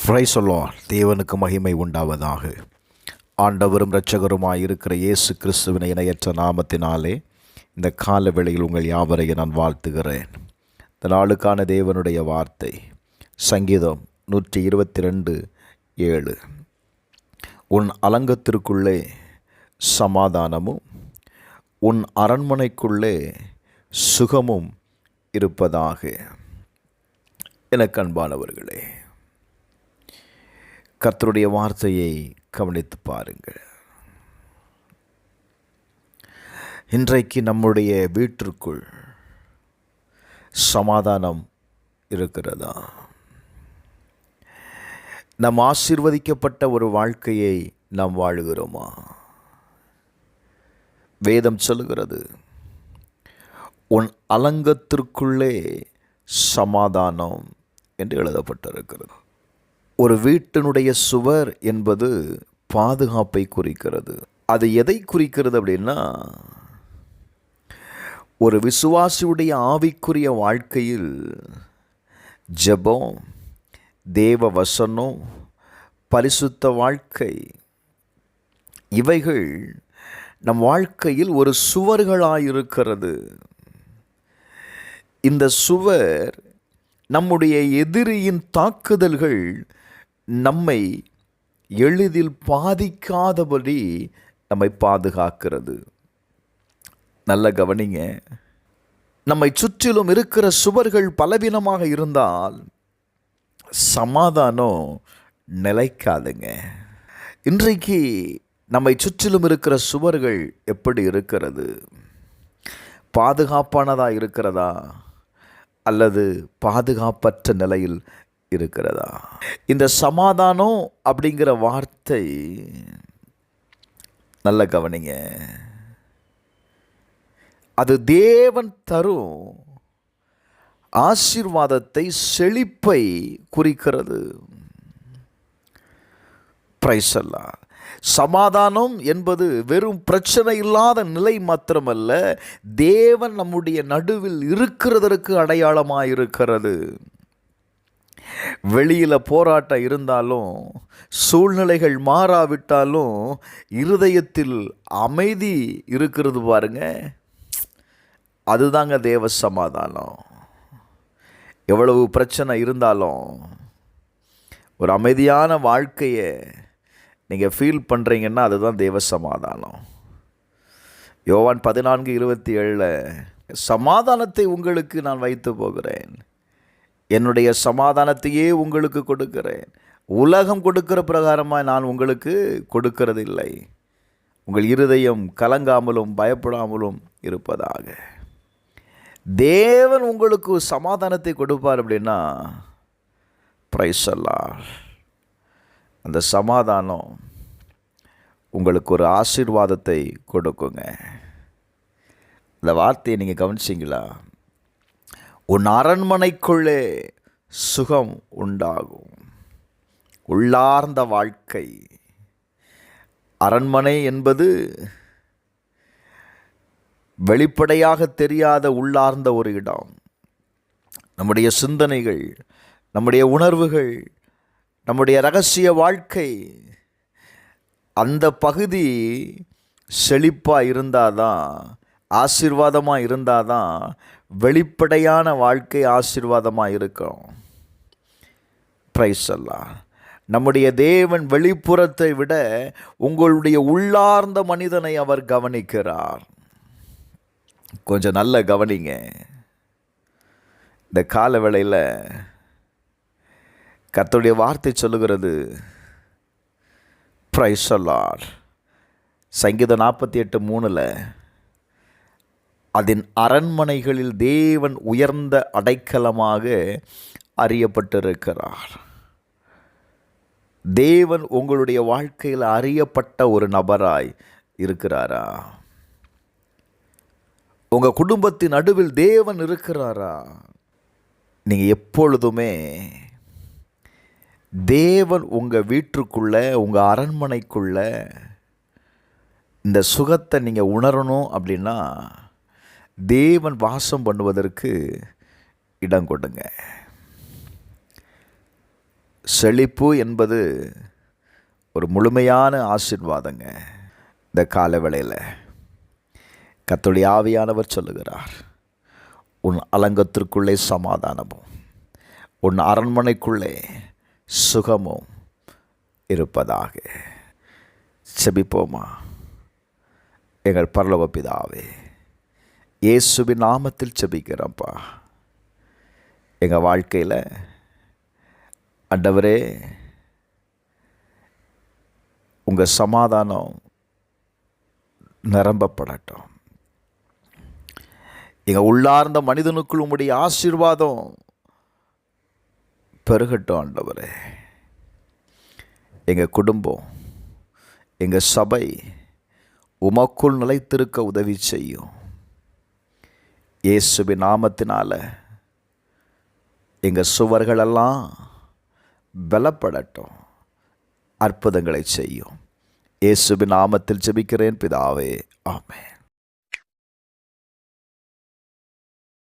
Praise the Lord. தேவனுக்கு மகிமை உண்டாவதாக. ஆண்டவரும் இரட்சகருமாய் இருக்கிற இயேசு கிறிஸ்துவின் இணையற்ற நாமத்தினாலே இந்த கால வேளையில் உங்கள் யாவரையும் நான் வாழ்த்துகிறேன். இந்த நாளுக்கான தேவனுடைய வார்த்தை சங்கீதம் 122:7. உன் அலங்கத்திற்குள்ளே சமாதானமும் உன் அரண்மனைக்குள்ளே சுகமும் இருப்பதாக. எனக்கு அன்பானவர்களே, கர்த்தருடைய வார்த்தையை கவனித்து பாருங்கள். இன்றைக்கு நம்முடைய வீட்டிற்குள் சமாதானம் இருக்கிறதா? நாம் ஆசீர்வதிக்கப்பட்ட ஒரு வாழ்க்கையை நாம் வாழுகிறோமா? வேதம் சொல்லுகிறது, உன் அலங்கத்திற்குள்ளே சமாதானம் என்று எழுதப்பட்டிருக்கிறது. ஒரு வீட்டினுடைய சுவர் என்பது பாதுகாப்பை குறிக்கிறது. அது எதை குறிக்கிறது அப்படின்னா, ஒரு விசுவாசியுடைய ஆவிக்குரிய வாழ்க்கையில் ஜெபம், தேவ வசனம், பரிசுத்த வாழ்க்கை, இவைகள் நம் வாழ்க்கையில் ஒரு சுவர்களாயிருக்கிறது. இந்த சுவர் நம்முடைய எதிரியின் தாக்குதல்கள் நம்மை எளிதில் பாதிக்காதபடி நம்மை பாதுகாக்கிறது. நல்ல கவனிங்க, நம்மை சுற்றிலும் இருக்கிற சுவர்கள் பலவீனமாக இருந்தால் சமாதானம் நிலைக்காதுங்க. இன்றைக்கு நம்மை சுற்றிலும் இருக்கிற சுவர்கள் எப்படி இருக்கிறது? பாதுகாப்பானதாக இருக்கிறதா அல்லது பாதுகாப்பற்ற நிலையில் இருக்கிறதா? இந்த சமாதானம் அப்படிங்கிற வார்த்தை நல்ல கவனிங்க, அது தேவன் தரும் ஆசீர்வாதத்தை, செழிப்பை குறிக்கிறது. Praise the Lord. சமாதானம் என்பது வெறும் பிரச்சனை இல்லாத நிலை மாத்திரமல்ல, தேவன் நம்முடைய நடுவில் இருக்கிறதற்கு அடையாளமாயிருக்கிறது. வெளியில் போராட்டம் இருந்தாலும், சூழ்நிலைகள் மாறாவிட்டாலும், இருதயத்தில் அமைதி இருக்கிறது பாருங்க, அதுதாங்க தேவ சமாதானம். எவ்வளவு பிரச்சனை இருந்தாலும் ஒரு அமைதியான வாழ்க்கையை நீங்கள் ஃபீல் பண்ணுறீங்கன்னா அதுதான் தேவ சமாதானம். யோவான் 14:27, சமாதானத்தை உங்களுக்கு நான் வைத்து போகிறேன், என்னுடைய சமாதானத்தையே உங்களுக்கு கொடுக்கிறேன், உலகம் கொடுக்கிற பிரகாரமாக நான் உங்களுக்கு கொடுக்கறதில்லை, உங்கள் இருதயம் கலங்காமலும் பயப்படாமலும் இருப்பதாக. தேவன் உங்களுக்கு சமாதானத்தை கொடுப்பார் அப்படின்னா, பிரைஸ் தி லார்ட், அந்த சமாதானம் உங்களுக்கு ஒரு ஆசீர்வாதத்தை கொடுக்குங்க. அந்த வார்த்தையை நீங்கள் கவனிச்சிங்களா? உன் அரண்மனைக்குள்ளே சுகம் உண்டாகும். உள்ளார்ந்த வாழ்க்கை. அரண்மனை என்பது வெளிப்படையாக தெரியாத உள்ளார்ந்த ஒரு இடம். நம்முடைய சிந்தனைகள், நம்முடைய உணர்வுகள், நம்முடைய இரகசிய வாழ்க்கை, அந்த பகுதி செழிப்பாக இருந்தால் தான், ஆசீர்வாதமாக இருந்தால் தான் வெளிப்படையான வாழ்க்கை ஆசீர்வாதமாக இருக்கும். Praise the Lord. நம்முடைய தேவன் வெளிப்புறத்தை விட உங்களுடைய உள்ளார்ந்த மனிதனை அவர் கவனிக்கிறார். கொஞ்சம் நல்ல கவனிங்க. இந்த கால வேளையில் கர்த்தருடைய வார்த்தை சொல்லுகிறது, பிரைஸ் தி லார்ட், சங்கீதம் 48:3, அதன் அரண்மனைகளில் தேவன் உயர்ந்த அடைக்கலமாக அறியப்பட்டிருக்கிறார். தேவன் உங்களுடைய வாழ்க்கையில் அறியப்பட்ட ஒரு நபராய் இருக்கிறாரா? உங்கள் குடும்பத்தின் நடுவில் தேவன் இருக்கிறாரா? நீங்கள் எப்பொழுதுமே தேவன் உங்கள் வீட்டுக்குள்ளே, உங்கள் அரண்மனைக்குள்ளே இந்த சுகத்தை நீங்கள் உணரணும் அப்படின்னா, தேவன் வாசம் பண்ணுவதற்கு இடம் கொடுங்க. செழிப்பு என்பது ஒரு முழுமையான ஆசீர்வாதங்க. இந்த காலவேளையில் கர்த்தருடைய ஆவியானவர் சொல்லுகிறார், உன் அலங்கத்திற்குள்ளே சமாதானமும் உன் அரண்மனைக்குள்ளே சுகமும் இருப்பதாக. செபிப்போமா. எங்கள் பரலோக பிதாவே, இயேசுவின் நாமத்தில் செபிக்கிறோம்ப்பா. எங்கள் வாழ்க்கையில் ஆண்டவரே உங்கள் சமாதானம் நிரம்பப்படட்டும். எங்கள் உள்ளார்ந்த மனிதனுக்குள் உம்முடைய ஆசீர்வாதம் பெருகட்டும் ஆண்டவரே. எங்கள் குடும்பம், எங்கள் சபை உமக்குள் நிலைத்திருக்க உதவி செய்யும். இயேசுவின் நாமத்தினால எங்கள் சுவர்களெல்லாம் பலப்படட்டும், அற்புதங்களை செய்யும். இயேசுவின் நாமத்தில் ஜெபிக்கிறேன் பிதாவே,